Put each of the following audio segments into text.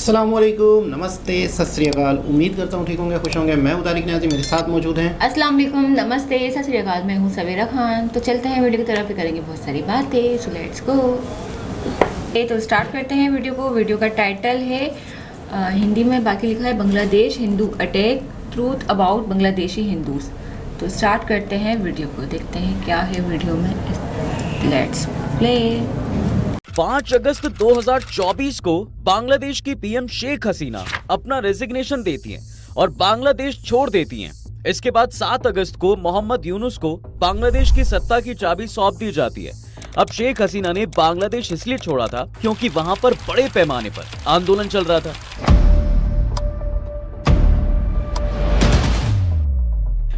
अस्सलामुअलैकुम, नमस्ते, सत श्री अकाल। उम्मीद करता हूँ ठीक होंगे, खुश होंगे। मैं तारिक न्याज़ी, मेरे साथ मौजूद हैं। अस्सलाम वालेकुम, नमस्ते, सत श्री अकाल। मैं हूँ सवेरा खान। तो चलते हैं वीडियो की तरफ, करेंगे बहुत सारी बातें। So let's go. तो स्टार्ट करते हैं वीडियो को। वीडियो का टाइटल है हिंदी में, बाकी लिखा है Bangladesh Hindu attack, truth about Bangladeshi Hindus. तो स्टार्ट करते हैं वीडियो को, देखते हैं क्या है वीडियो में। Let's play. 5 अगस्त 2024 को बांग्लादेश की पीएम शेख हसीना अपना रेजिग्नेशन देती हैं और बांग्लादेश छोड़ देती हैं। इसके बाद 7 अगस्त को मोहम्मद यूनुस को बांग्लादेश की सत्ता की चाबी सौंप दी जाती है। अब शेख हसीना ने बांग्लादेश इसलिए छोड़ा था क्योंकि वहां पर बड़े पैमाने पर आंदोलन चल रहा था,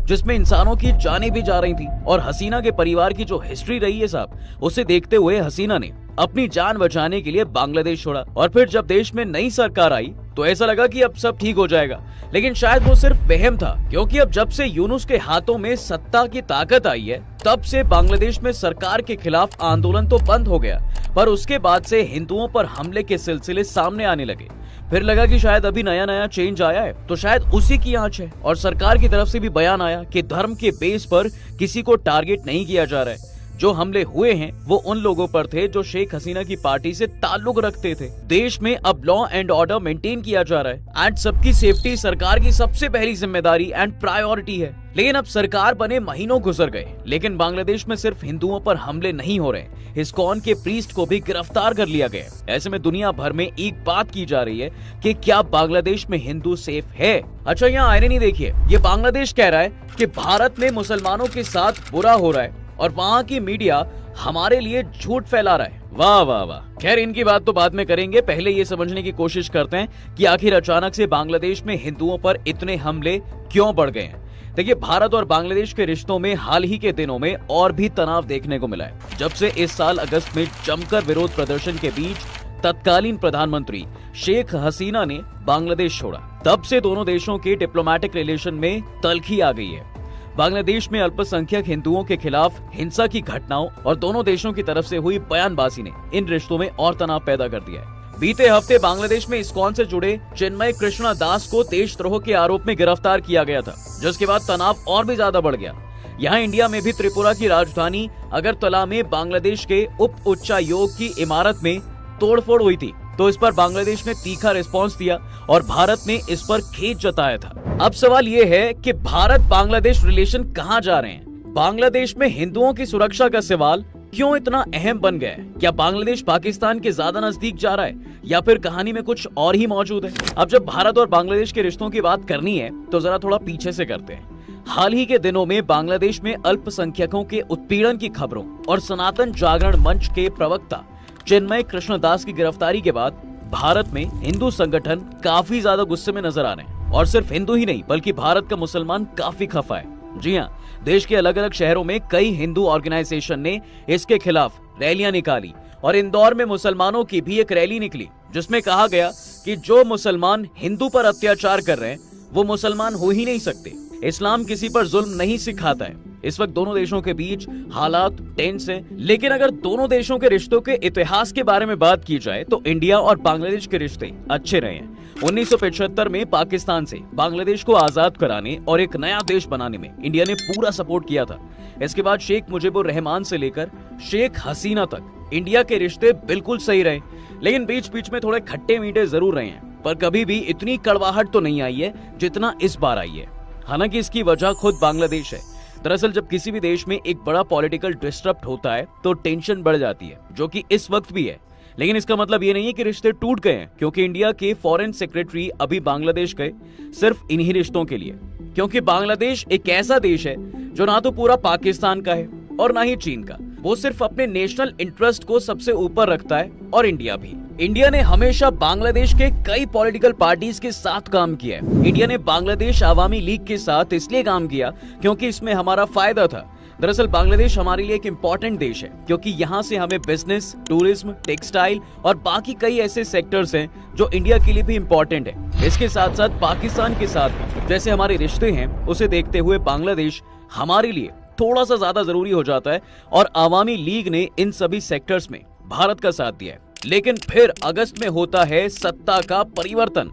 जिसमें इंसानों की जानें भी जा रही थी। और हसीना के परिवार की जो हिस्ट्री रही है साहब, उसे देखते हुए हसीना ने अपनी जान बचाने के लिए बांग्लादेश छोड़ा। और फिर जब देश में नई सरकार आई तो ऐसा लगा कि अब सब ठीक हो जाएगा, लेकिन शायद वो सिर्फ वहम था, क्योंकि अब जब से यूनुस के हाथों में सत्ता की ताकत आई है, तब से बांग्लादेश में सरकार के खिलाफ आंदोलन तो बंद हो गया, पर उसके बाद से हिंदुओं पर हमले के सिलसिले सामने आने लगे। फिर लगा कि शायद अभी नया चेंज आया है, तो शायद उसी की आंच है। और सरकार की तरफ से भी बयान आया कि धर्म के बेस पर किसी को टारगेट नहीं किया जा रहा है। जो हमले हुए हैं वो उन लोगों पर थे जो शेख हसीना की पार्टी से ताल्लुक रखते थे। देश में अब लॉ एंड ऑर्डर मेंटेन किया जा रहा है एंड सबकी सेफ्टी सरकार की सबसे पहली जिम्मेदारी एंड प्रायोरिटी है। लेकिन अब सरकार बने महीनों गुजर गए, लेकिन बांग्लादेश में सिर्फ हिंदुओं पर हमले नहीं हो रहे, इस्कॉन के प्रीस्ट को भी गिरफ्तार कर लिया गया। ऐसे में दुनिया भर में एक बात की जा रही है कि क्या बांग्लादेश में हिंदू सेफ है। अच्छा, यहाँ आयरनी देखिए, ये बांग्लादेश कह रहा है कि भारत में मुसलमानों के साथ बुरा हो रहा है और वहाँ की मीडिया हमारे लिए झूठ फैला रहा है। वाह वाह वाह। खैर, इनकी बात तो बाद में करेंगे, पहले ये समझने की कोशिश करते हैं कि आखिर अचानक से बांग्लादेश में हिंदुओं पर इतने हमले क्यों बढ़ गए हैं। देखिए, भारत और बांग्लादेश के रिश्तों में हाल ही के दिनों में और भी तनाव देखने को मिला है। जब से इस साल अगस्त में जमकर विरोध प्रदर्शन के बीच तत्कालीन प्रधानमंत्री शेख हसीना ने बांग्लादेश छोड़ा, तब से दोनों देशों के डिप्लोमेटिक रिलेशन में तल्खी आ गई है। बांग्लादेश में अल्पसंख्यक हिंदुओं के खिलाफ हिंसा की घटनाओं और दोनों देशों की तरफ से हुई बयानबाजी ने इन रिश्तों में और तनाव पैदा कर दिया है। बीते हफ्ते बांग्लादेश में इस्कॉन से जुड़े चिन्मय कृष्णा दास को देशद्रोह के आरोप में गिरफ्तार किया गया था, जिसके बाद तनाव और भी ज्यादा बढ़ गया। यहाँ इंडिया में भी त्रिपुरा की राजधानी अगरतला में बांग्लादेश के उप उच्चायोग की इमारत में तोड़फोड़ हुई थी, तो इस पर बांग्लादेश ने तीखा रिस्पांस दिया और भारत ने इस पर खेद जताया था। अब सवाल ये है कि भारत बांग्लादेश रिलेशन कहां जा रहे हैं। बांग्लादेश में हिंदुओं की सुरक्षा का सवाल क्यों इतना अहम बन गया है। क्या बांग्लादेश पाकिस्तान के ज्यादा नजदीक जा रहा है या फिर कहानी में कुछ और ही मौजूद है। अब जब भारत और बांग्लादेश के रिश्तों की बात करनी है तो जरा थोड़ा पीछे से करते हैं। हाल ही के दिनों में बांग्लादेश में अल्पसंख्यकों के उत्पीड़न की खबरों और सनातन जागरण मंच के प्रवक्ता चिन्मय कृष्णदास की गिरफ्तारी के बाद भारत में हिंदू संगठन काफी ज्यादा गुस्से में नजर आ रहे हैं। और सिर्फ हिंदू ही नहीं, बल्कि भारत का मुसलमान काफी खफा है। जी हाँ, देश के अलग अलग शहरों में कई हिंदू ऑर्गेनाइजेशन ने इसके खिलाफ रैलियां निकाली और इंदौर में मुसलमानों की भी एक रैली निकली, जिसमें कहा गया कि जो मुसलमान हिंदू पर अत्याचार कर रहे हैं वो मुसलमान हो ही नहीं सकते। इस्लाम किसी पर जुल्म नहीं सिखाता है। इस वक्त दोनों देशों के बीच हालात टेंस हैं, लेकिन अगर दोनों देशों के रिश्तों के इतिहास के बारे में बात की जाए तो इंडिया और बांग्लादेश के रिश्ते अच्छे रहे हैं। 1975 में पाकिस्तान से बांग्लादेश को आजाद कराने और एक नया देश बनाने में इंडिया ने पूरा सपोर्ट किया था। इसके बाद शेख मुजीबुर रहमान से लेकर शेख हसीना तक इंडिया के रिश्ते बिल्कुल सही रहे, लेकिन बीच बीच में थोड़े खट्टे मीठे जरूर रहे हैं, पर कभी भी इतनी कड़वाहट तो नहीं आई है जितना इस बार आई है। हालांकि इसकी वजह खुद बांग्लादेश है। दरअसल जब किसी भी देश में एक बड़ा पॉलिटिकल डिस्टर्ब होता है तो टेंशन बढ़ जाती है, जो कि इस वक्त भी है। लेकिन इसका मतलब ये नहीं है कि रिश्ते टूट गए हैं, क्योंकि इंडिया के फॉरेन सेक्रेटरी अभी बांग्लादेश गए सिर्फ इन्हीं रिश्तों के लिए। क्योंकि बांग्लादेश एक ऐसा देश है जो ना तो पूरा पाकिस्तान का है और ना ही चीन का, वो सिर्फ अपने नेशनल इंटरेस्ट को सबसे ऊपर रखता है, और इंडिया भी। इंडिया ने हमेशा बांग्लादेश के कई पॉलिटिकल पार्टीज के साथ काम किया है। इंडिया ने बांग्लादेश आवामी लीग के साथ इसलिए काम किया क्योंकि इसमें हमारा फायदा था। दरअसल बांग्लादेश हमारे लिए एक इम्पोर्टेंट देश है, क्योंकि यहाँ से हमें बिजनेस, टूरिज्म, टेक्सटाइल और बाकी कई ऐसे सेक्टर्स हैं जो इंडिया के लिए भी इम्पोर्टेंट है। इसके साथ साथ पाकिस्तान के साथ जैसे हमारे रिश्ते हैं, उसे देखते हुए बांग्लादेश हमारे लिए थोड़ा सा ज्यादा जरूरी हो जाता है, और आवामी लीग ने इन सभी सेक्टर्स में भारत का साथ दिया है। लेकिन फिर अगस्त में होता है सत्ता का परिवर्तन।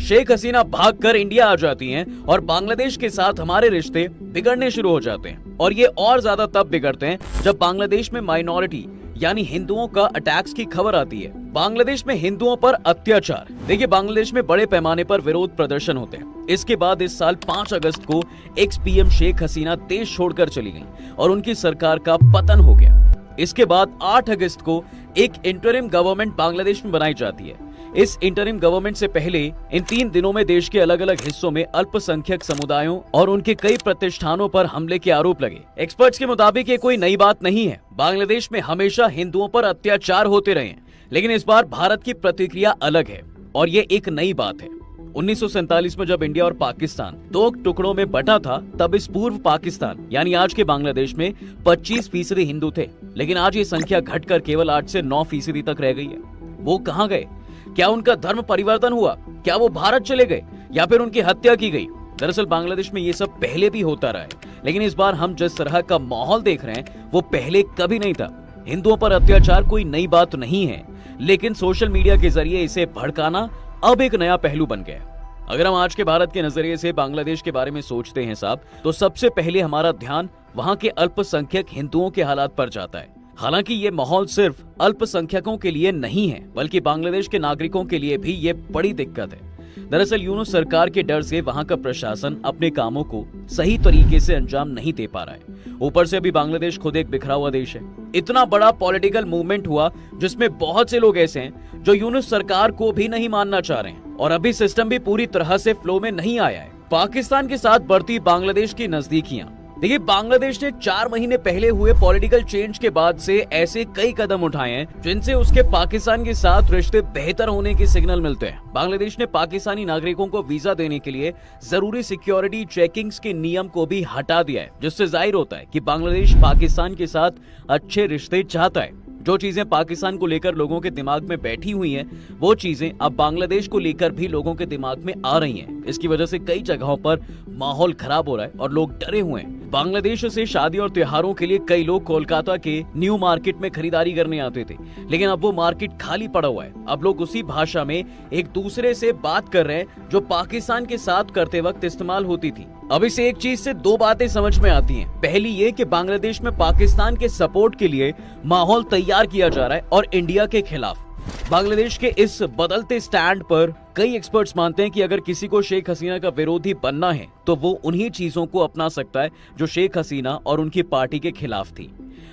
शेख हसीना भागकर इंडिया आ जाती हैं और बांग्लादेश के साथ हमारे रिश्ते बिगड़ने शुरू हो जाते हैं। और ये और ज्यादा तब बिगड़ते हैं जब बांग्लादेश में माइनॉरिटी यानी हिंदुओं का अटैक्स की खबर आती है। बांग्लादेश में हिंदुओं पर अत्याचार। देखिए, बांग्लादेश में बड़े पैमाने पर विरोध प्रदर्शन होते हैं। इसके बाद इस साल 5 अगस्त को एक्स पीएम शेख हसीना देश छोड़कर चली गई और उनकी सरकार का पतन हो गया। इसके बाद 8 अगस्त को एक इंटरिम गवर्नमेंट बांग्लादेश में बनाई जाती है। इस इंटरिम गवर्नमेंट से पहले इन 3 दिनों में देश के अलग अलग हिस्सों में अल्पसंख्यक समुदायों और उनके कई प्रतिष्ठानों पर हमले के आरोप लगे। एक्सपर्ट्स के मुताबिक ये कोई नई बात नहीं है। बांग्लादेश में हमेशा हिंदुओं पर अत्याचार होते रहे हैं, लेकिन इस बार भारत की प्रतिक्रिया अलग है और ये एक नई बात है। 1947 में जब इंडिया और पाकिस्तान 2 टुकड़ों में बटा था, तब इस पूर्व पाकिस्तान यानी आज के बांग्लादेश में 25% हिंदू थे, लेकिन आज ये संख्या घटकर केवल 8 से 9% तक रह गई है। वो कहां गए? क्या उनका धर्म परिवर्तन हुआ? क्या वो भारत चले गए या फिर उनकी हत्या की गई? दरअसल बांग्लादेश में ये सब पहले भी होता रहा है, लेकिन इस बार हम जिस तरह का माहौल देख रहे हैं वो पहले कभी नहीं था। हिंदुओं पर अत्याचार कोई नई बात नहीं है, लेकिन सोशल मीडिया के जरिए इसे भड़काना अब एक नया पहलू बन गया। अगर हम आज के भारत के नजरिए से बांग्लादेश के बारे में सोचते हैं साहब, तो सबसे पहले हमारा ध्यान वहां के अल्पसंख्यक हिंदुओं के हालात पर जाता है। हालांकि ये माहौल सिर्फ अल्पसंख्यकों के लिए नहीं है, बल्कि बांग्लादेश के नागरिकों के लिए भी ये बड़ी दिक्कत है। दरअसल यूनुस सरकार के डर से वहां का प्रशासन अपने कामों को सही तरीके से अंजाम नहीं दे पा रहा है। ऊपर से अभी बांग्लादेश खुद एक बिखरा हुआ देश है। इतना बड़ा पॉलिटिकल मूवमेंट हुआ जिसमें बहुत से लोग ऐसे हैं जो यूनुस सरकार को भी नहीं मानना चाह रहे हैं, और अभी सिस्टम भी पूरी तरह से फ्लो में नहीं आया है। पाकिस्तान के साथ बढ़ती बांग्लादेश की नजदीकियां। देखिए, बांग्लादेश ने 4 महीने पहले हुए पॉलिटिकल चेंज के बाद से ऐसे कई कदम उठाए हैं जिनसे उसके पाकिस्तान के साथ रिश्ते बेहतर होने के सिग्नल मिलते हैं। बांग्लादेश ने पाकिस्तानी नागरिकों को वीजा देने के लिए जरूरी सिक्योरिटी चेकिंग्स के नियम को भी हटा दिया है, जिससे जाहिर होता है कि बांग्लादेश पाकिस्तान के साथ अच्छे रिश्ते चाहता है। जो चीजें पाकिस्तान को लेकर लोगों के दिमाग में बैठी हुई हैं, वो चीजें अब बांग्लादेश को लेकर भी लोगों के दिमाग में आ रही हैं। इसकी वजह से कई जगहों पर माहौल खराब हो रहा है और लोग डरे हुए हैं। बांग्लादेश से शादी और त्योहारों के लिए कई लोग कोलकाता के न्यू मार्केट में खरीदारी करने आते थे, लेकिन अब वो मार्केट खाली पड़ा हुआ है। अब लोग उसी भाषा में एक दूसरे से बात कर रहे हैं जो पाकिस्तान के साथ करते वक्त इस्तेमाल होती थी। अब इसे एक चीज से 2 बातें समझ में आती हैं। पहली ये कि बांग्लादेश में पाकिस्तान के सपोर्ट के लिए माहौल तैयार किया जा रहा है और इंडिया के खिलाफ। बांग्लादेश के इस बदलते स्टैंड पर कई एक्सपर्ट्स मानते हैं कि अगर किसी को शेख हसीना का विरोधी बनना है तो वो उन्हीं चीजों को अपना सकता है जो शेख हसीना और उनकी पार्टी के खिलाफ थी।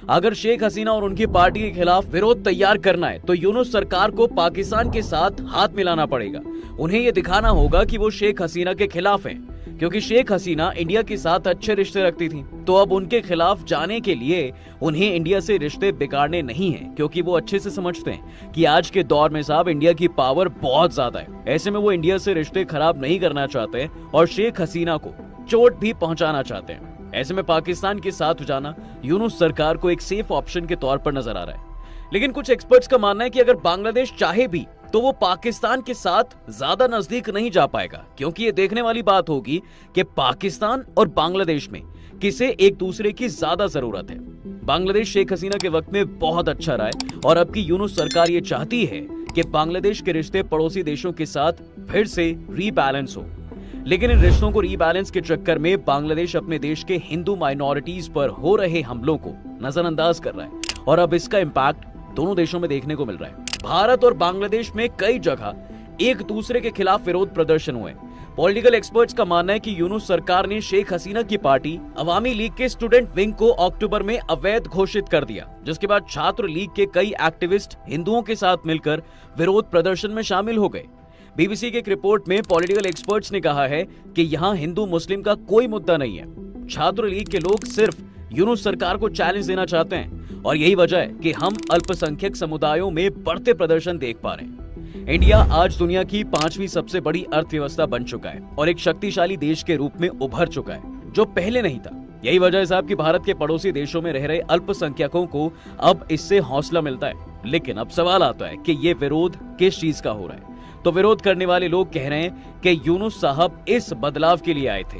अगर शेख हसीना और उनकी पार्टी के खिलाफ विरोध तैयार करना है तो यूनुस सरकार को पाकिस्तान के साथ हाथ मिलाना पड़ेगा। उन्हें ये दिखाना होगा कि वो शेख हसीना के खिलाफ हैं, क्योंकि शेख हसीना इंडिया के साथ अच्छे रिश्ते रखती थी। तो अब उनके खिलाफ जाने के लिए उन्हें इंडिया से रिश्ते बिगाड़ने नहीं हैं, क्योंकि वो अच्छे से समझते हैं कि आज के दौर में साहब इंडिया की पावर बहुत ज्यादा है। ऐसे में वो इंडिया से रिश्ते खराब नहीं करना चाहते और शेख हसीना को चोट भी पहुंचाना चाहते हैं। ऐसे में पाकिस्तान के साथ जाना यूनुस सरकार को एक सेफ ऑप्शन के तौर पर नजर आ रहा है। लेकिन कुछ एक्सपर्ट्स का मानना है कि अगर बांग्लादेश चाहे भी तो वो पाकिस्तान के साथ ज्यादा नजदीक नहीं जा पाएगा, क्योंकि ये देखने वाली बात होगी कि पाकिस्तान और बांग्लादेश में किसे एक दूसरे की ज्यादा जरूरत है। बांग्लादेश शेख हसीना के वक्त में बहुत अच्छा रहा है और अब की यूनुस सरकार ये चाहती है कि बांग्लादेश के रिश्ते पड़ोसी देशों के साथ फिर से रीबैलेंस हो। लेकिन इन रिश्तों को रीबैलेंस के चक्कर में बांग्लादेश अपने देश के हिंदू माइनॉरिटीज पर हो रहे हमलों को नजरअंदाज कर रहा है और अब इसका इम्पैक्ट दोनों देशों में देखने को मिल रहा है। भारत और बांग्लादेश में कई जगह एक दूसरे के खिलाफ विरोध प्रदर्शन हुए। पॉलिटिकल एक्सपर्ट्स का मानना है कि यूनुस सरकार ने शेख हसीना की पार्टी अवामी लीग के स्टूडेंट विंग को अक्टूबर में अवैध घोषित कर दिया, जिसके बाद छात्र लीग के कई एक्टिविस्ट हिंदुओं के साथ मिलकर विरोध प्रदर्शन में शामिल हो गए। बीबीसी की एक रिपोर्ट में पॉलिटिकल एक्सपर्ट्स ने कहा है कि यहाँ हिंदू मुस्लिम का कोई मुद्दा नहीं है। छात्र लीग के लोग सिर्फ यूनुस सरकार को चैलेंज देना चाहते हैं और यही वजह है कि हम अल्पसंख्यक समुदायों में बढ़ते प्रदर्शन देख पा रहे हैं। इंडिया आज दुनिया की 5वीं सबसे बड़ी अर्थव्यवस्था बन चुका है और एक शक्तिशाली देश के रूप में उभर चुका है, जो पहले नहीं था। यही वजह है साहब कि भारत के पड़ोसी देशों में रह रहे अल्पसंख्यकों को अब इससे हौसला मिलता है। लेकिन अब सवाल आता है कि ये विरोध किस चीज का हो रहा है। तो विरोध करने वाले लोग कह रहे हैं कि यूनुस साहब इस बदलाव के लिए आए थे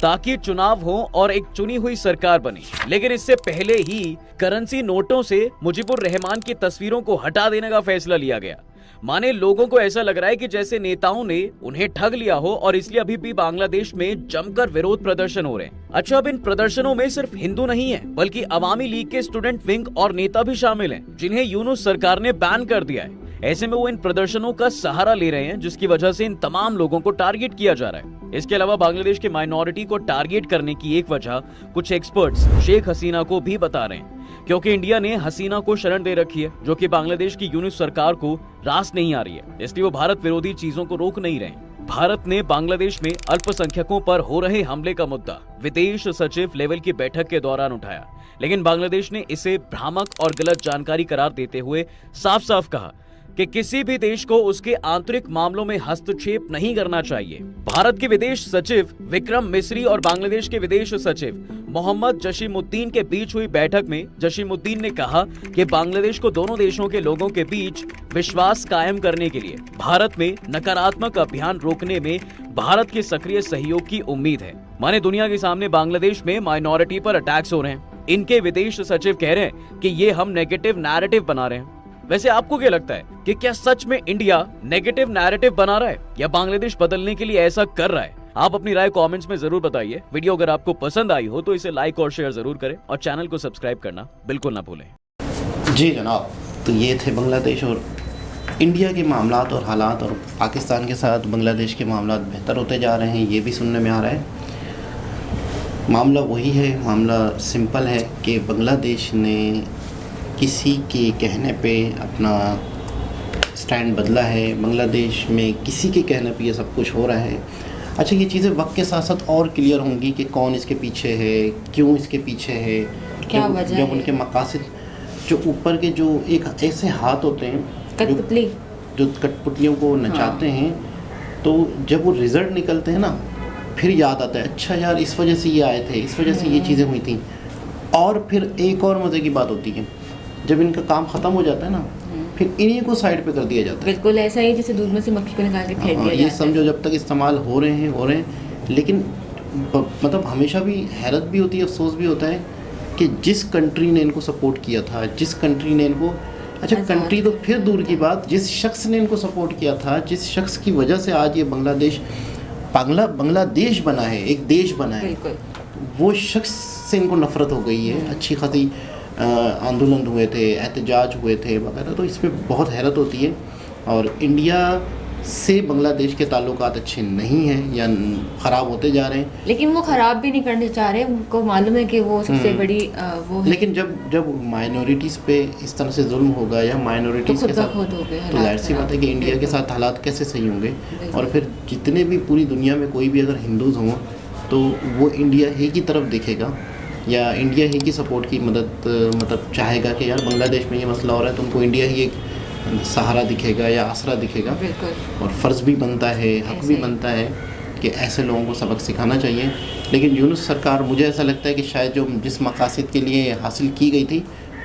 ताकि चुनाव हो और एक चुनी हुई सरकार बने। लेकिन इससे पहले ही करेंसी नोटों से मुजीबुर रहमान की तस्वीरों को हटा देने का फैसला लिया गया। माने लोगों को ऐसा लग रहा है कि जैसे नेताओं ने उन्हें ठग लिया हो और इसलिए अभी भी बांग्लादेश में जमकर विरोध प्रदर्शन हो रहे हैं। अच्छा, अब इन प्रदर्शनों में सिर्फ हिंदू नहीं है बल्कि अवामी लीग के स्टूडेंट विंग और नेता भी शामिल हैं, जिन्हें यूनुस सरकार ने बैन कर दिया है। ऐसे में वो इन प्रदर्शनों का सहारा ले रहे हैं, जिसकी वजह से इन तमाम लोगों को टारगेट किया जा रहा है। इसके अलावा बांग्लादेश के माइनॉरिटी को टारगेट करने की एक वजह कुछ एक्सपर्ट्स शेख हसीना को भी बता रहे हैं, क्योंकि इंडिया ने हसीना को शरण दे रखी है, जो कि बांग्लादेश की यूनुस सरकार को रास नहीं आ रही है, इसलिए वो भारत विरोधी चीजों को रोक नहीं रहे। भारत ने बांग्लादेश में अल्पसंख्यकों पर हो रहे हमले का मुद्दा विदेश सचिव लेवल की बैठक के दौरान उठाया, लेकिन बांग्लादेश ने इसे भ्रामक और गलत जानकारी करार देते हुए साफ साफ कहा कि किसी भी देश को उसके आंतरिक मामलों में हस्तक्षेप नहीं करना चाहिए। भारत के विदेश सचिव विक्रम मिस्री और बांग्लादेश के विदेश सचिव मोहम्मद जशीमुद्दीन के बीच हुई बैठक में जशीमुद्दीन ने कहा कि बांग्लादेश को दोनों देशों के लोगों के बीच विश्वास कायम करने के लिए भारत में नकारात्मक अभियान रोकने में भारत के सक्रिय सहयोग की उम्मीद है। माने दुनिया के सामने बांग्लादेश में माइनॉरिटी पर अटैक्स हो रहे हैं, इनके विदेश सचिव कह रहे हैं कि ये हम नेगेटिव नैरेटिव बना रहे हैं। वैसे आपको क्या लगता है कि क्या सच में इंडिया नेगेटिव नैरेटिव बना रहा है या बांग्लादेश बदलने के लिए ऐसा कर रहा है? आप अपनी राय कमेंट्स में जरूर बताइए। वीडियो अगर आपको पसंद आई हो तो इसे लाइक और शेयर जरूर करें और चैनल को सब्सक्राइब करना बिल्कुल ना भूलें। जी जनाब, तो ये थे बांग्लादेश और इंडिया के मामलात और हालात, और पाकिस्तान के साथ बांग्लादेश के मामलात बेहतर होते जा रहे हैं, ये भी सुनने में आ रहा है। मामला वही है, मामला सिंपल है कि बांग्लादेश ने किसी के कहने पे अपना स्टैंड बदला है। बांग्लादेश में किसी के कहने पे ये सब कुछ हो रहा है। अच्छा, ये चीज़ें वक्त के साथ साथ और क्लियर होंगी कि कौन इसके पीछे है, क्यों इसके पीछे है, क्या वजह है। जब उनके मकासद जो ऊपर के जो एक ऐसे हाथ होते हैं कठपुतली जो कठपुतलियों को नचाते हैं, तो जब वो रिजल्ट निकलते हैं ना, फिर याद आता है अच्छा यार इस वजह से ये आए थे, इस वजह से ये चीज़ें हुई थी। और फिर एक और मज़े की बात होती है, जब इनका काम ख़त्म हो जाता है ना, फिर इन्हीं को साइड पे कर दिया जाता है। बिल्कुल ऐसा ही जैसे दूध में से मक्खी को निकाल के फेंक दिया जाता है। ये समझो जब तक इस्तेमाल हो रहे हैं, लेकिन मतलब हमेशा भी हैरत भी होती है, अफसोस भी होता है कि जिस कंट्री ने इनको सपोर्ट किया था, जिस कंट्री ने इनको, अच्छा कंट्री तो फिर दूर की बात, जिस शख्स ने इनको सपोर्ट किया था, जिस शख्स की वजह से आज ये बांग्लादेश बना है, एक देश बना है, वो शख्स से इनको नफरत हो गई है। अच्छी खासी आंदोलन हुए थे, एहतजाज हुए थे वगैरह, तो इसमें बहुत हैरत होती है। और इंडिया से बांग्लादेश के ताल्लुकात अच्छे नहीं हैं या ख़राब होते जा रहे हैं, लेकिन वो ख़राब भी नहीं करने चाह रहे। उनको मालूम है कि वो सबसे बड़ी वो है। लेकिन जब माइनॉरिटीज़ पे इस तरह से जुल्म होगा या माइनॉरिटीज़ के साथ, तो जाहिर सी बात है कि इंडिया के साथ हालात कैसे सही होंगे। और फिर जितने भी पूरी दुनिया में कोई भी अगर हिंदूज़ हों तो वो इंडिया ही की तरफ देखेगा या इंडिया ही की सपोर्ट की मदद मतलब चाहेगा कि यार बांग्लादेश में ये मसला हो रहा है, तो उनको इंडिया ही एक सहारा दिखेगा या आसरा दिखेगा। और फ़र्ज़ भी बनता है, हक भी बनता है कि ऐसे लोगों को सबक सिखाना चाहिए। लेकिन यूनुस सरकार, मुझे ऐसा लगता है कि शायद जो जिस मकासद के लिए हासिल की गई थी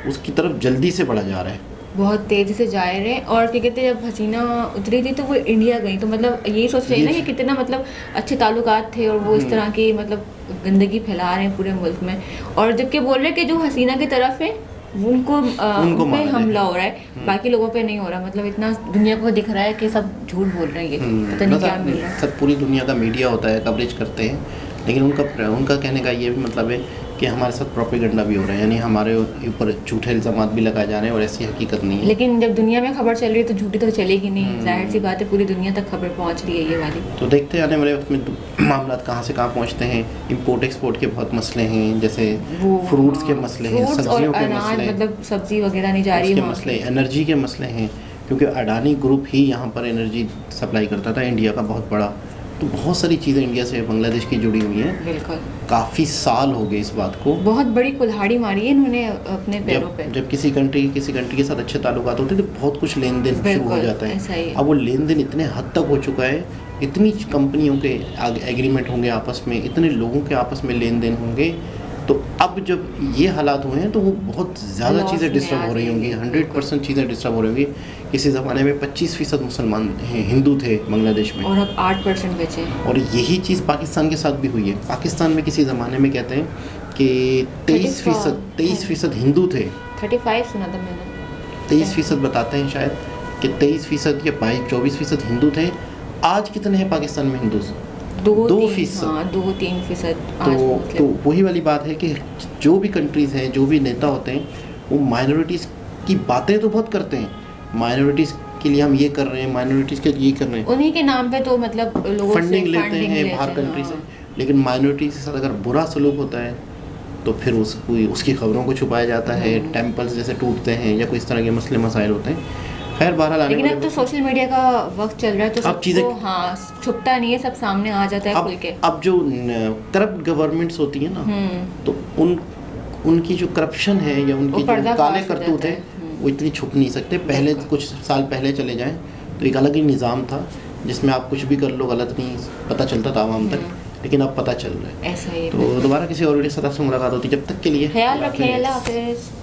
उसकी तरफ जल्दी से बढ़ा जा रहा है, बहुत तेज़ी से जा रहे हैं। और क्या कहते हैं, जब हसीना उतरी थी तो वो इंडिया गई, तो मतलब यही सोच रहे हैं ना कि कितना मतलब अच्छे ताल्लुकात थे, और वो इस तरह की मतलब गंदगी फैला रहे हैं पूरे मुल्क में। और जबकि बोल रहे हैं कि जो हसीना की तरफ है उनको पे हमला हो रहा है, बाकी लोगों पे नहीं हो रहा। मतलब इतना दुनिया को दिख रहा है कि सब झूठ बोल रहे हैं, ये पता नहीं क्या मिल रहा है। सब पूरी दुनिया का मीडिया होता है, कवरेज करते हैं, लेकिन उनका कहने का ये भी मतलब है कि हमारे साथ प्रोपेगेंडा भी हो रहा है, यानी हमारे ऊपर झूठे इल्ज़ामात भी लगाए जा रहे हैं और ऐसी हकीकत नहीं है। लेकिन जब दुनिया में खबर चल रही है तो झूठी तो चलेगी नहीं, जाहिर सी बात है पूरी दुनिया तक खबर पहुंच रही है ये वाली। तो देखते हैं आने वाले वक्त में मामला कहाँ से कहाँ पहुँचते हैं। इंपोर्ट एक्सपोर्ट के बहुत मसले हैं, जैसे फ्रूट्स के मसले हैं, सब्जियों के मसले, मतलब सब्जी वगैरह नहीं जा रही है, मसले एनर्जी के मसले हैं, क्योंकि अडानी ग्रुप ही यहाँ पर एनर्जी सप्लाई करता था इंडिया का बहुत बड़ा। तो बहुत सारी चीज़ें इंडिया से बांग्लादेश की जुड़ी हुई हैं। बिल्कुल, काफ़ी साल हो गए इस बात को। बहुत बड़ी कुल्हाड़ी मारी है इन्होंने अपने पैरों पे। जब किसी कंट्री के साथ अच्छे ताल्लुकात होते हैं तो बहुत कुछ लेन देन शुरू हो जाता है। अब वो लेन देन इतने हद तक हो चुका है, इतनी कंपनियों के एग्रीमेंट होंगे आपस में, इतने लोगों के आपस में लेन देन होंगे, तो अब जब ये हालात हुए हैं तो वो बहुत ज़्यादा चीज़ें डिस्टर्ब हो रही होंगी, 100% चीज़ें डिस्टर्ब हो रही होंगी। किसी ज़माने में 25% मुसलमान हिंदू थे बांग्लादेश में, और अब 8% बचे। और यही चीज़ पाकिस्तान के साथ भी हुई है। पाकिस्तान में किसी ज़माने में कहते हैं कि 23% हिंदू थे, 35 सुना था मैंने, 23% बताते हैं शायद कि 23% या 24% हिंदू थे। आज कितने हैं पाकिस्तान में हिंदू? 2%। 2-3%। तो वही वाली बात है कि जो भी कंट्रीज़ हैं, जो भी नेता होते हैं, वो माइनॉरिटीज़ की बातें तो बहुत करते हैं, माइनॉरिटीज़ के लिए हम ये कर रहे हैं, माइनॉरिटीज़ के लिए ये कर रहे हैं, उन्हीं के नाम पे तो मतलब लोगों फंडिंग से लेते हैं बाहर कंट्री से। लेकिन माइनॉरिटीज़ के साथ अगर बुरा सलूक होता है तो फिर उसकी खबरों को छुपाया जाता है, टेम्पल्स जैसे टूटते हैं या कोई इस तरह के मसले मसाइल होते हैं। खैर बहरहाल, लेकिन अब तो सोशल मीडिया का वक्त चल रहा है तो अब चीज़ें छुपता नहीं है, सब सामने आ जाता है खुल के। अब जो करप्ट गवर्नमेंट्स होती हैं ना, तो उनकी जो करप्शन है या उनकी जो काले करतूत है वो इतनी छुप नहीं सकते। पहले कुछ साल पहले चले जाएं तो एक अलग ही निज़ाम था जिसमें आप कुछ भी कर लो गलत नहीं पता चलता था आवाम तक, लेकिन अब पता चल रहा है। ऐसा ही तो दोबारा किसी और वीडियो के साथ आपसे मुलाकात होती है, जब तक के लिए ख्याल रखें, अल्लाह हाफ़िज़।